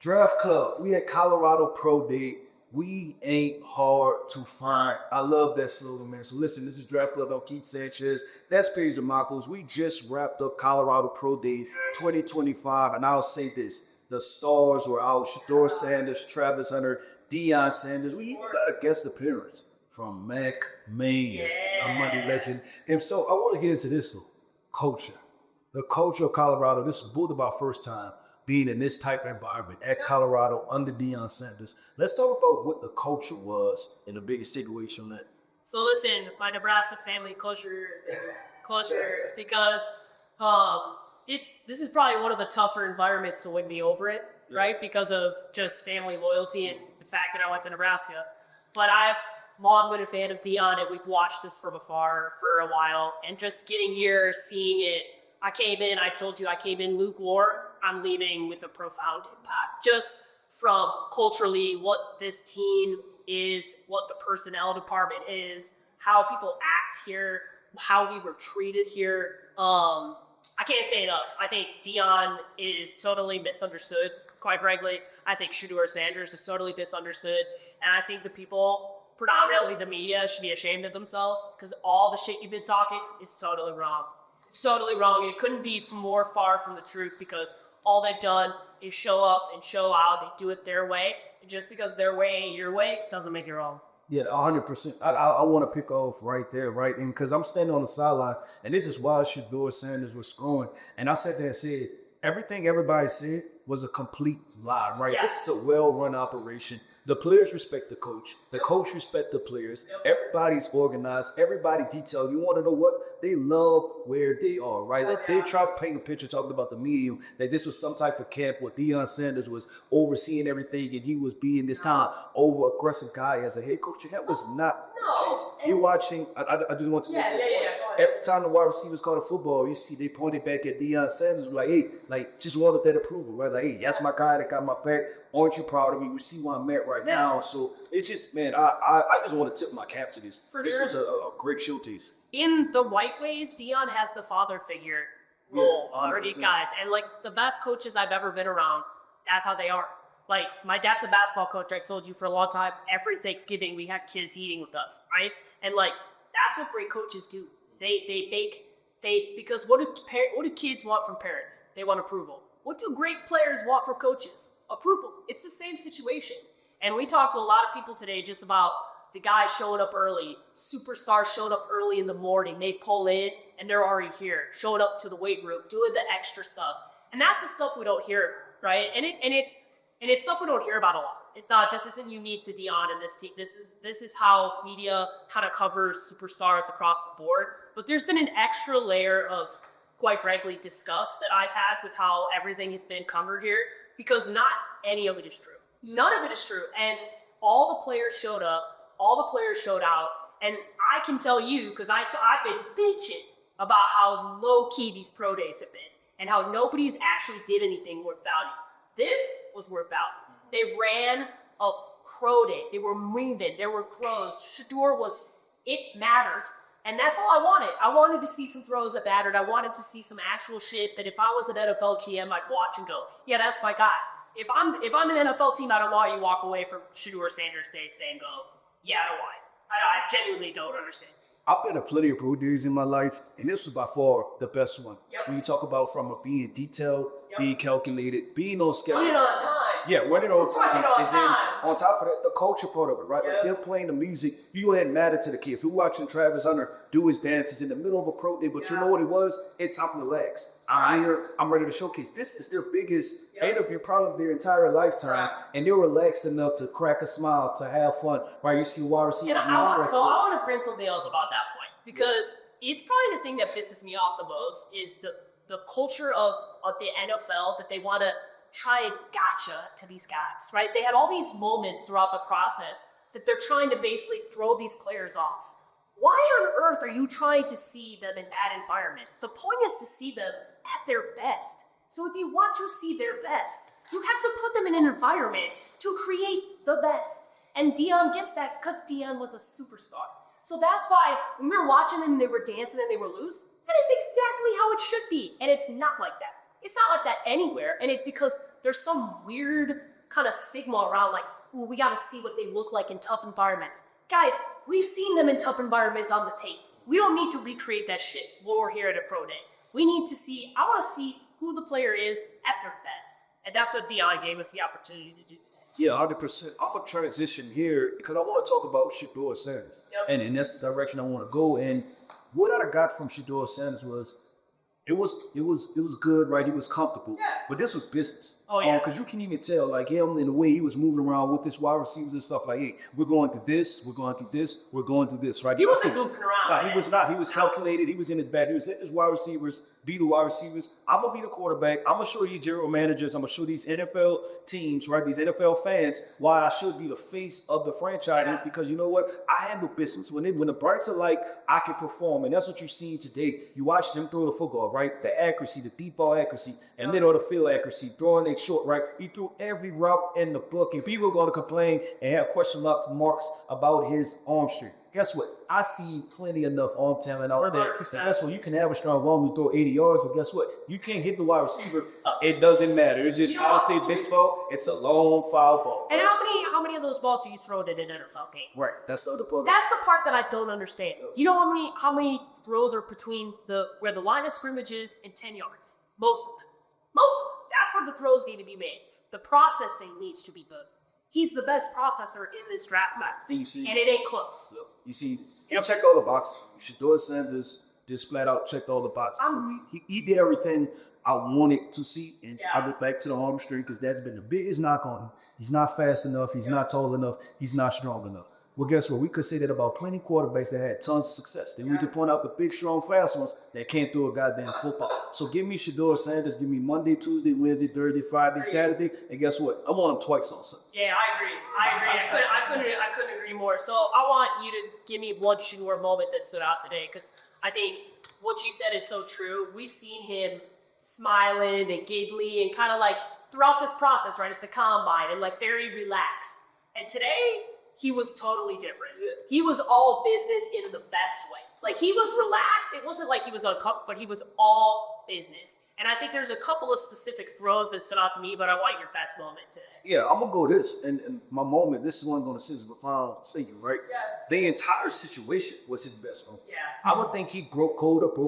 Draft Club, we at Colorado Pro Day. We ain't hard to find. I love that slogan, man. So listen, this is Draft Club. I'm Keith Sanchez. That's Paige and Keith. We just wrapped up Colorado Pro Day 2025, and I'll say this: the stars were out. Shedeur Sanders, Travis Hunter, Deion Sanders. We got a guest appearance from Mac Mayes, a Monday legend. And so I want to get into this though. Culture. The culture of Colorado. This is both of our first time being in this type of environment at Colorado under Deion Sanders. Let's talk about what the culture was in the biggest situation that. So listen, my Nebraska family culture is because this is probably one of the tougher environments to win me over it, right? Because of just family loyalty and the fact that I went to Nebraska. But I've long been a fan of Deion, and we've watched this from afar for a while. And just getting here, seeing it, I told you I came in lukewarm. I'm leaving with a profound impact. Just from culturally what this team is, what the personnel department is, how people act here, how we were treated here. I can't say enough. I think Deion is totally misunderstood, quite frankly. I think Shedeur Sanders is totally misunderstood. And I think the people, predominantly the media, should be ashamed of themselves because all the shit you've been talking is totally wrong. It's totally wrong, and it couldn't be more far from the truth because all they've done is show up and show out. They do it their way. And just because their way ain't your way doesn't make it wrong. Yeah, 100%. I want to pick off right there, right? And because I'm standing on the sideline, and this is why Shedeur Sanders was scoring. And I sat there and said, everything everybody said was a complete lie, right? Yeah. This is a well-run operation. The players respect the coach. The coach respect the players. Everybody's organized. Everybody detailed. You want to know what? They love where they are, right? They try to paint a picture talking about the medium, that this was some type of camp where Deion Sanders was overseeing everything and he was being this kind of over-aggressive guy as a head coach. That was not the case. You're watching, I just want to make this point. Every time the wide receivers call the football, you see they pointed back at Deion Sanders like, hey, like, just wanted that approval, right? Like, hey, that's my guy that got my back. Aren't you proud of me? You see where I'm at right now. So it's just, man, I just want to tip my cap to this. This was a great showcase. In the right ways, Deion has the father figure role for these guys. And like the best coaches I've ever been around, that's how they are. Like my dad's a basketball coach, I told you for a long time. Every Thanksgiving we had kids eating with us, right? And like that's what great coaches do. Because what do kids want from parents? They want approval. What do great players want from coaches? Approval. It's the same situation. And we talked to a lot of people today just about the guys showing up early. Superstars showed up early in the morning. They pull in and they're already here, showing up to the weight room, doing the extra stuff. And that's the stuff we don't hear, right? And it's stuff we don't hear about a lot. It's not. This isn't unique to Deion and this team. This is how media kind of covers superstars across the board. But there's been an extra layer of, quite frankly, disgust that I've had with how everything has been covered here because not any of it is true. None of it is true. And all the players showed up. All the players showed out. And I can tell you, because I've been bitching about how low-key these pro days have been and how nobody's actually did anything worth value. This was worth value. They ran a pro day. They were moving. There were throws. Shedeur it mattered. And that's all I wanted. I wanted to see some throws that mattered. I wanted to see some actual shit that if I was an NFL GM, I'd watch and go, yeah, that's my guy. If I'm an NFL team, I don't want you to walk away from Shedeur Sanders Day and go, yeah, I don't want it. I genuinely don't understand. I've been to plenty of pro days in my life, and this was by far the best one. Yep. When you talk about from being detailed, being calculated, being on schedule. Running on time. Yeah, running on time. Running on And then time. on top of that, the culture part of it, right? Like they're playing the music. You hadn't mattered to the kids. We're watching Travis Hunter do his dances in the middle of a pro day, but you know what it was? It's I'm relaxed. I'm here. I'm ready to showcase. This is their biggest interview probably of their entire lifetime, and they're relaxed enough to crack a smile, to have fun. Right? You see wide receiver. I want to bring something else about that point because it's probably the thing that pisses me off the most is the culture of the NFL that they want to try and gotcha to these guys, right? They had all these moments throughout the process that they're trying to basically throw these players off. Why on earth are you trying to see them in that environment? The point is to see them at their best. So if you want to see their best, you have to put them in an environment to create the best. And Deion gets that because Deion was a superstar. So that's why when we were watching them, they were dancing and they were loose. That is exactly how it should be. And it's not like that. It's not like that anywhere. And it's because there's some weird kind of stigma around like, ooh, we got to see what they look like in tough environments. Guys, we've seen them in tough environments on the tape. We don't need to recreate that shit when we're here at a pro day. We need to see, I want to see who the player is at their best. And that's what Dion gave us the opportunity to do. Yeah, 100%. I'm going to transition here because I want to talk about Shedeur Sanders. Yep. And that's the direction I want to go. And what I got from Shedeur Sanders was, it was good, right? He was comfortable. Yeah. But this was business. Oh, yeah. Because you can even tell, like, him in the way he was moving around with his wide receivers and stuff, like, hey, we're going through this, we're going through this, we're going through this, right? He wasn't goofing around. Nah, he was not. He was calculated. He was in his bag. He was hitting his wide receivers, be the wide receivers. I'm going to be the quarterback. I'm going to show these general managers, I'm going to show these NFL teams, right, these NFL fans, why I should be the face of the franchise because you know what? I handle business. When the brights are like, I can perform. And that's what you're seeing today. You watch them throw the football, right? The accuracy, the deep ball accuracy, and middle of the field accuracy, throwing it short, right? He threw every route in the book, and people are going to complain and have question marks about his arm strength. Guess what? I see plenty enough arm talent out there. Guess what? You can have a strong arm and throw 80 yards, but guess what? You can't hit the wide receiver. It doesn't matter. It's just, I would say baseball, it's a long foul ball. And how many of those balls do you throw in an NFL game? Right. That's the other part. That's the part that I don't understand. You know how many throws are between where the line of scrimmage is and 10 yards? Most of them. That's where the throws need to be made. The processing needs to be good. He's the best processor in this draft class. And it ain't close. You see, he checked all the boxes. Shedeur Sanders just flat out checked all the boxes. He did everything I wanted to see. And I go back to the arm strength because that's been the biggest knock on him. He's not fast enough. He's not tall enough. He's not strong enough. Well, guess what? We could say that about plenty of quarterbacks that had tons of success. Then we could point out the big, strong, fast ones that can't throw a goddamn football. So give me Shedeur Sanders. Give me Monday, Tuesday, Wednesday, Thursday, Friday, Saturday. And guess what? I want him twice on Sunday. Yeah, I agree. I couldn't agree more. So I want you to give me one Shedeur moment that stood out today because I think what you said is so true. We've seen him smiling and giggly and kind of like throughout this process, right, at the combine and like very relaxed. And today, he was totally different. He was all business in the best way. Like, he was relaxed. It wasn't like he was uncomfortable, but he was all business. And I think there's a couple of specific throws that stood out to me, but I want your best moment today. Yeah, I'm going to go this. And my moment, this is what I'm going to say is profound thinking, right? Yeah. The entire situation was his best moment. Yeah. I would think he broke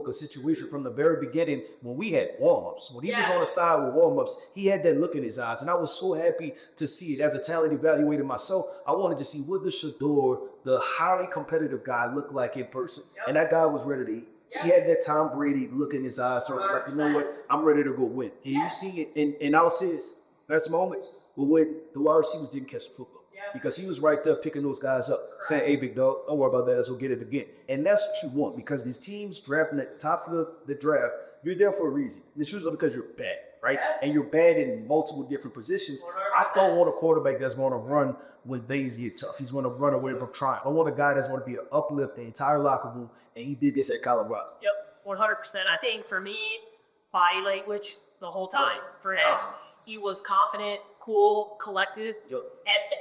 a situation from the very beginning when we had warm-ups. When he was on the side with warm-ups, he had that look in his eyes. And I was so happy to see it. As a talent evaluator myself, I wanted to see what the Shedeur, the highly competitive guy, looked like in person. Yep. And that guy was ready to eat. Yep. He had that Tom Brady look in his eyes. So like, you know what? I'm ready to go win. And you see it. And I'll say this. Best moments were when the wide receivers didn't catch the football. Because he was right there picking those guys up, saying, hey, big dog, don't worry about that, let's go get it again. And that's what you want, because these teams drafting at the top of the draft, you're there for a reason. It's usually because you're bad, right? And you're bad in multiple different positions. 100%. I don't want a quarterback that's going to run when things get tough. He's going to run away from trying. I want a guy that's going to be an uplift the entire locker room, and he did this at Colorado. Yep, 100%. I think for me, body language the whole time for him. He was confident, cool, collected.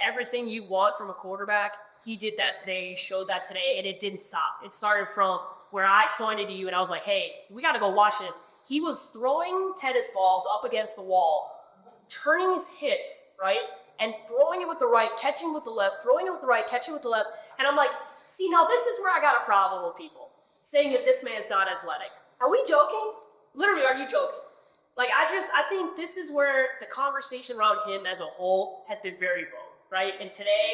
Everything you want from a quarterback, he did that today. He showed that today, and it didn't stop. It started from where I pointed to you, and I was like, hey, we got to go watch it. He was throwing tennis balls up against the wall, turning his hips, right, and throwing it with the right, catching with the left, throwing it with the right, catching with the left. And I'm like, see, now this is where I got a problem with people, saying that this man's not athletic. Are we joking? Literally, are you joking? Like, I think this is where the conversation around him as a whole has been very low, right? And today,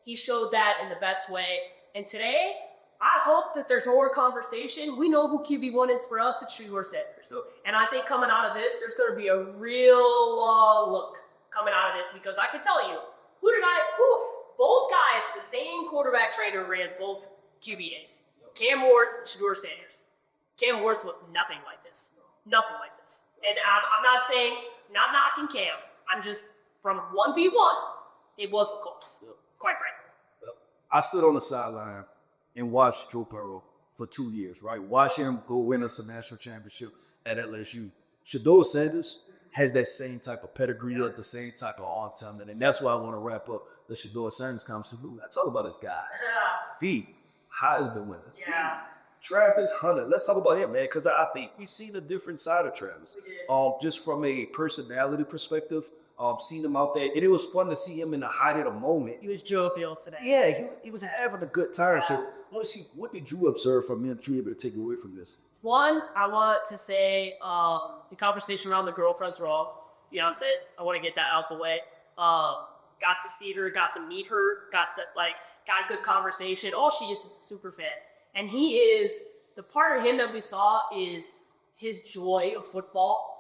he showed that in the best way. And today, I hope that there's more conversation. We know who QB1 is for us. It's Shedeur Sanders. And I think coming out of this, there's going to be a real long look coming out of this, because I can tell you, both guys, the same quarterback trainer ran both QB days. Cam Ward, Shedeur Sanders. Cam Ward's looked nothing like this. Nothing like this. And I'm not saying, not knocking Cam. I'm just, from 1v1, it wasn't close, quite frankly. I stood on the sideline and watched Joe Burrow for 2 years, right? Watch him go win us a national championship at LSU. Shedeur Sanders has that same type of pedigree, the same type of arm talent, and that's why I want to wrap up the Shedeur Sanders conversation. I talk about this guy. How has been winning. Travis Hunter, let's talk about him, man, because I think we've seen a different side of Travis. Just from a personality perspective, Seen him out there, and it was fun to see him in the height of the moment. He was jovial today. Yeah, he was having a good time. So I want to see, what did you observe from him that you were able to take away from this? One, I want to say the conversation around the girlfriend's wrong. Fiance, I want to get that out the way. Got to see her, got to meet her, got a good conversation. All she is a super fan. And the part of him that we saw is his joy of football.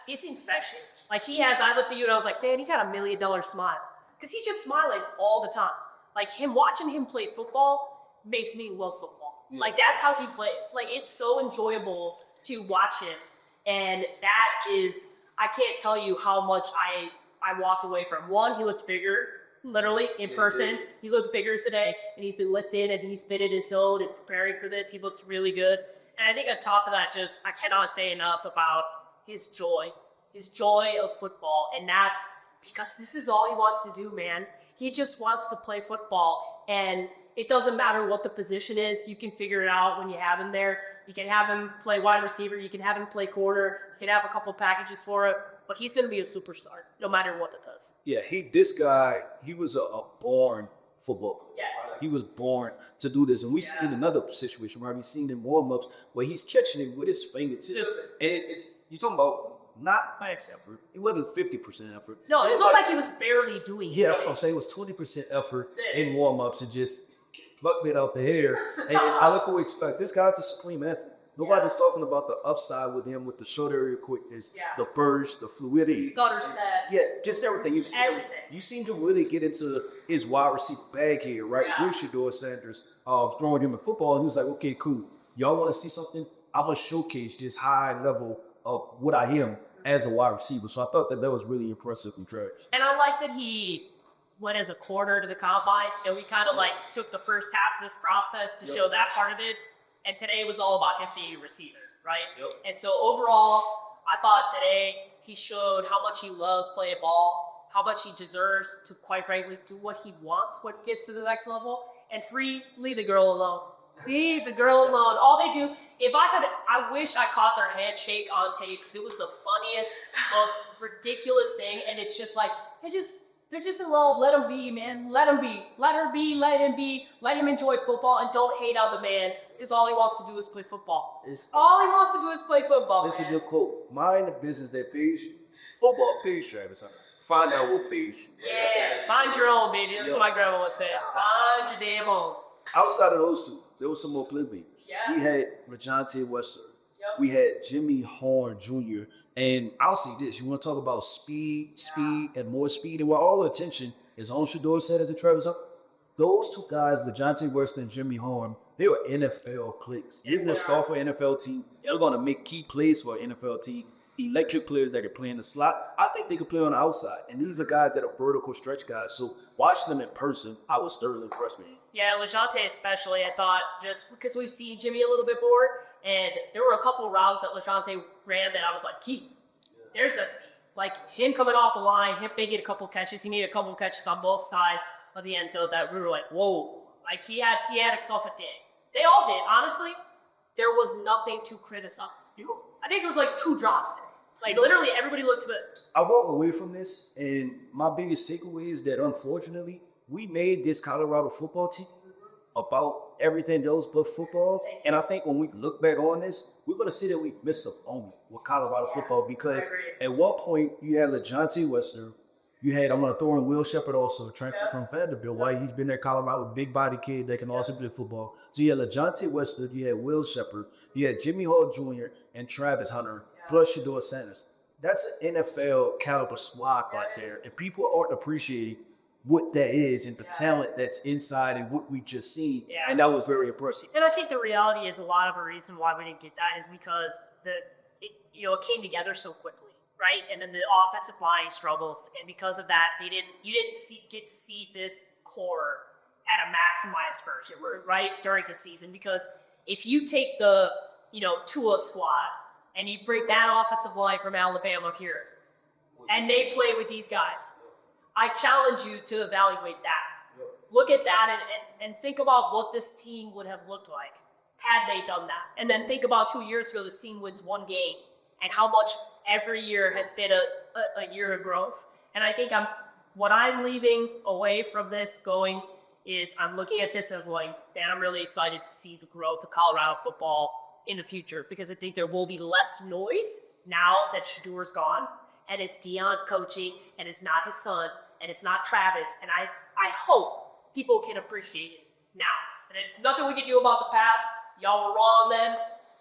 It's infectious. Like I looked at you and I was like, man, he got $1 million smile. Because he's just smiling all the time. Like watching him play football makes me love football. Yeah. Like that's how he plays. Like it's so enjoyable to watch him. And that is, I can't tell you how much I walked away from. One, he looked bigger, literally, in person. He looked bigger today, and he's been lifted, and he's been in his zone and preparing for this. He looks really good. And I think on top of that, I cannot say enough about his joy of football. And that's because this is all he wants to do, man. He just wants to play football. And it doesn't matter what the position is. You can figure it out when you have him there. You can have him play wide receiver. You can have him play corner. You can have a couple packages for it. But he's going to be a superstar, no matter what it does. Yeah, this guy, he was a born football player. Yes. He was born to do this. And we've seen another situation where we've seen in warm-ups where he's catching it with his fingertips. And you're talking about not max effort. It wasn't 50% effort. No, it's not like he was barely doing it. Yeah, that's what I'm saying. It was 20% effort in warm-ups and just bucked it out the hair. And I look what we expect. This guy's a supreme athlete. Nobody's talking about the upside with him, with the short area quickness, the burst, the fluidity. Stutter stat. Yeah, just everything. You seem to really get into his wide receiver bag here, right? Yeah. With Shedeur Sanders throwing him in football. And he was like, okay, cool. Y'all want to see something? I'm going to showcase this high level of what I am as a wide receiver. So I thought that was really impressive from Travis. And I like that he went as a corner to the combine, and we kind of took the first half of this process to show that part of it. And today was all about him being a receiver, right? Yep. And so overall, I thought today he showed how much he loves playing ball, how much he deserves to, quite frankly, do what he wants when he gets to the next level. And leave the girl alone. Leave the girl alone. All they do, I wish I caught their handshake on tape because it was the funniest, most ridiculous thing. And it's just like, they're just in love. Let him be, man. Let him be. Let her be. Let him be. Let him enjoy football and don't hate on the man because all he wants to do is play football. All he wants to do is play football, This is your quote. Mind the business that pays. Football pays, Travis. Find out what pays. Yeah. Find your own, baby. That's what my grandma would say. Find your damn own. Outside of those two, there was some more playmakers. Yeah. We had LeJohntay Wester. Yep. We had Jimmy Horn Jr. And I'll say this. You want to talk about speed, and more speed. And while all the attention is on Shedeur Sanders and Travis Hunter, those two guys, LeJohntay Wester and Jimmy Horn, they were NFL clicks. They're going to start for an NFL team. They're going to make key plays for an NFL team. Electric players that can play in the slot. I think they could play on the outside. And these are guys that are vertical stretch guys. So watching them in person, I was thoroughly impressed with him. Yeah, LeJohntay especially, I thought, just because we've seen Jimmy a little bit more, and there were a couple of routes that LeJohntay ran that I was like, Keith, there's that speed. Like, him coming off the line, him making a couple catches. He made a couple catches on both sides of the end zone that we were like, whoa. Like, he had himself a day. They all did. Honestly, there was nothing to criticize. I think there was 2 drops today. Like, literally, everybody looked good. I walk away from this, and my biggest takeaway is that, unfortunately, we made this Colorado football team about everything else but football. And I think when we look back on this, we're going to see that we missed a moment with Colorado football because at one point you had LeJohntay Wester. You had, I'm going to throw in Will Shepherd also, transfer from Vanderbilt. Why he's been there at Colorado, big body kid that can also play football. So you had LeJohntay Wester, you had Will Shepherd, you had Jimmy Hall Jr. and Travis Hunter, plus Shedeur Sanders. That's an NFL caliber squad right there. And people aren't appreciating what that is and the talent that's inside and what we just seen. Yeah. And that was very impressive. And I think the reality is a lot of the reason why we didn't get that is because it came together so quickly, right? And then the offensive line struggles, and because of that, you didn't get to see this core at a maximized version, right, during the season. Because if you take the Tua squad and you break that offensive line from Alabama here, and they play with these guys, I challenge you to evaluate that. Look at that and think about what this team would have looked like had they done that. And then think about 2 years ago, this team wins one game and how much every year has been a year of growth. And I think what I'm leaving away from this going is I'm looking at this and going, man, I'm really excited to see the growth of Colorado football in the future, because I think there will be less noise now that Shedeur's gone and it's Dion coaching and it's not his son and it's not Travis. And I hope people can appreciate it now. And there's nothing we can do about the past. Y'all were wrong then.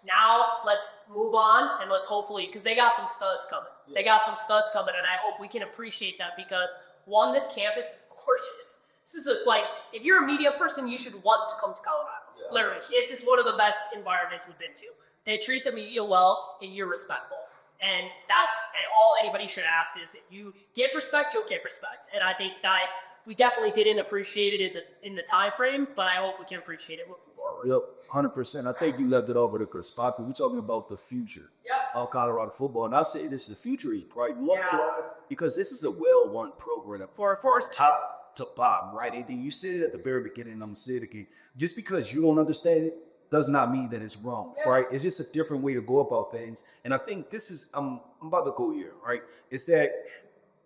Now let's move on and let's hopefully, because they got some studs coming. They got some studs coming, and I hope we can appreciate that, because one, this campus is gorgeous. This is like, if you're a media person, you should want to come to Colorado. Yeah. Literally, this is one of the best environments we've been to. They treat the media well, and you're respectful. And that's all anybody should ask is, if you give respect, you'll get respect. And I think that we definitely didn't appreciate it in the time frame, but I hope we can appreciate it moving forward. Yep, 100%. I think you left it over to Chris Poppy. We're talking about the future of Colorado football. And I say this is the future, right? Because this is a well-run program for us top to bottom, right? And you said it at the very beginning, and I'm going to say it again. Just because you don't understand it does not mean that it's wrong, right? It's just a different way to go about things. And I think this is, I'm about to go here, right? It's that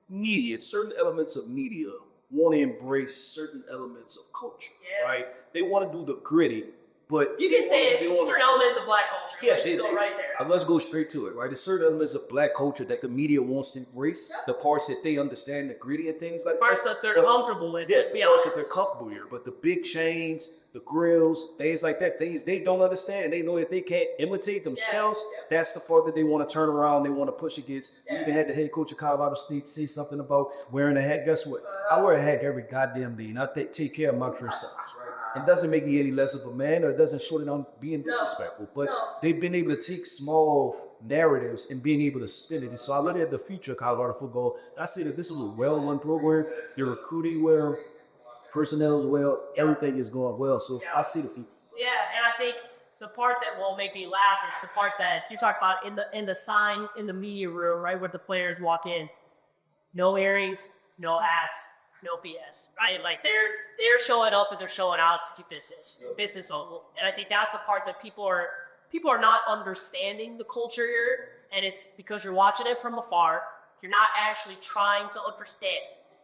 media, certain elements of media want to embrace certain elements of culture, right? They want to do the gritty, but you can say it, certain elements of black culture. Let's just go right there. Let's go straight to it, right? There's certain elements of black culture that the media wants to embrace, the parts that they understand, the gritty and things like that. Parts that they're comfortable with, let's be honest. honest. That they're comfortable here. But the big chains, the grills, things like that, things they don't understand. They know that they can't imitate themselves. That's the part that they want to turn around, they want to push against. You even had the head coach of Colorado State say something about wearing a hat. Guess what? I wear a hat every goddamn day, and I take care of my first sons, right? It doesn't make me any less of a man, or it doesn't short it on being disrespectful. But they've been able to take small narratives and being able to spin it. And so I look at the future of Colorado football. I say that this is a well-run program. You're recruiting well, personnel is well, everything is going well. So I see the future. Yeah, and I think the part that will make me laugh is the part that you talk about in the sign in the media room, right, where the players walk in. No earrings, no ass, no BS, right? Like they're showing up and they're showing out to do business only. And I think that's the part that people are not understanding the culture here, and it's because you're watching it from afar. You're not actually trying to understand,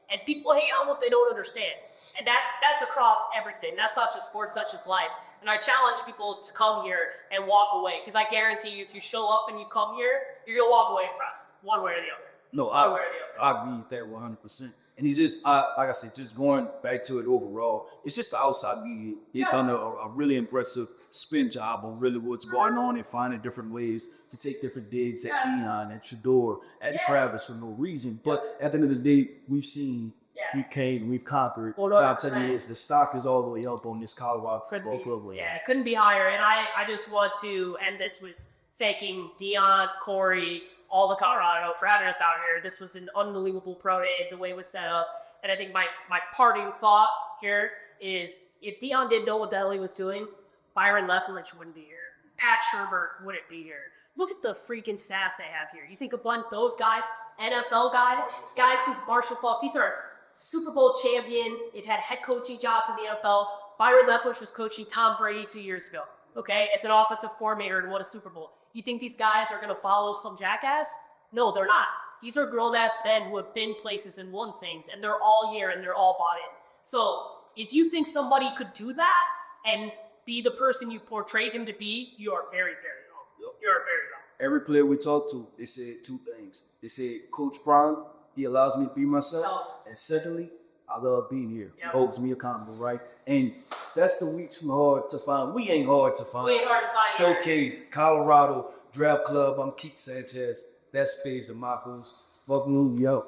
and people hate on what they don't understand, and that's across everything. That's not just sports, that's just life. And I challenge people to come here and walk away, because I guarantee you, if you show up and you come here, you're gonna walk away impressed, one way or the other. No, I agree with that 100%. And he's just, like I said, just going back to it overall, it's just the outside media. They've done a really impressive spin job on really what's going on and finding different ways to take different digs at Dion, at Shedeur, at Travis for no reason. But at the end of the day, we've seen, we've came, we've conquered. Well, I'll tell you this, the stock is all the way up on this Colorado football program. Yeah, it couldn't be higher. And I just want to end this with thanking Dion, Corey, all the Colorado for having us out here. This was an unbelievable pro day, the way it was set up. And I think my parting thought here is, if Dion didn't know what the hell he was doing, Byron Leftwich wouldn't be here. Pat Sherbert wouldn't be here. Look at the freaking staff they have here. You think about those guys, NFL guys, guys who've Marshall Falk, these are Super Bowl champion. They've had head coaching jobs in the NFL. Byron Leftwich was coaching Tom Brady 2 years ago. Okay, as an offensive coordinator and won a Super Bowl. You think these guys are going to follow some jackass? No, they're not. These are grown-ass men who have been places and won things, and they're all here and they're all bought in. So if you think somebody could do that and be the person you portrayed him to be, you are very, very wrong. You are very wrong. Every player we talked to, they said two things. They said, Coach Prime, he allows me to be myself. And secondly, I love being here. He holds me accountable, right? And that's the we too hard to find. We ain't hard to find. We ain't hard to find. Showcase, Colorado Draft Club. I'm Keith Sanchez. That's Paige and Keith. Buffalo, yo.